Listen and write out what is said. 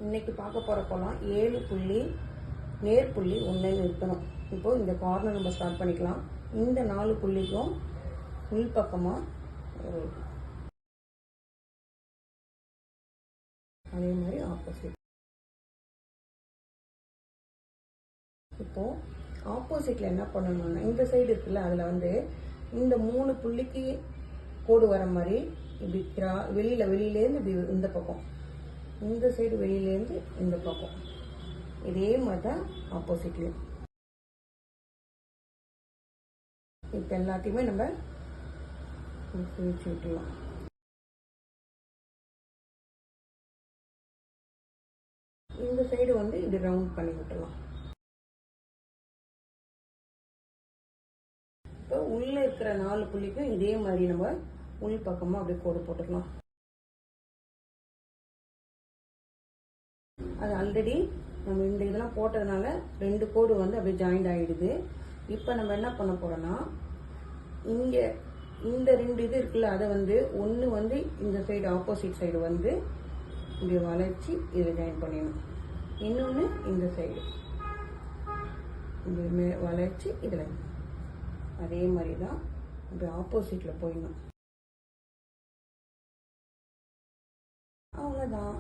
இன்னைக்கு பார்க்க போகிற கோலம் 7 புள்ளி நேர்புள்ளி 1 இருக்கணும். இப்போது இந்த கார்னர் நம்ம ஸ்டார்ட் பண்ணிக்கலாம். இந்த 4 புள்ளிக்கும் உள் பக்கமாக அதே மாதிரி ஆப்போசிட். இப்போது ஆப்போசிட்டில் என்ன பண்ணணும்னா இந்த சைடு இருக்குல்ல, அதில் வந்து இந்த 3 புள்ளிக்கு கோடு வர மாதிரி இப்படி வெளியிலேருந்து இப்படி இந்த பக்கம், இந்த சைடு வெளியிலேருந்து இந்த பக்கம், இதே மாதிரி தான் ஆப்போசிட்லேயும். இப்போ எல்லாத்தையுமே நம்ம பிரித்து விட்டுலாம். இந்த சைடு வந்து இப்படி ரவுண்ட் பண்ணி விட்டுலாம். இப்போ உள்ளே இருக்கிற 4 புள்ளிக்கும் இதே மாதிரி நம்ம உள் பக்கமாக அப்படியே கோடு போட்டுக்கலாம். அது ஆல்ரெடி நம்ம இந்த இதெல்லாம் போட்டதுனால 2 கோடு வந்து அப்படியே ஜாயிண்ட் ஆகிடுது. இப்போ நம்ம என்ன பண்ண போகிறோன்னா, இங்கே இந்த 2 இது இருக்குல்ல, அதை வந்து ஒன்று வந்து இந்த சைடு ஆப்போசிட் சைடு வந்து இப்படி வளைச்சி இதில் ஜாயின் பண்ணிடணும். இன்னொன்று இந்த சைடு இப்படி வளைச்சி இதில் அதே மாதிரி தான் இப்படி ஆப்போசிட்டில் போயிடணும். அவ்வளோதான்.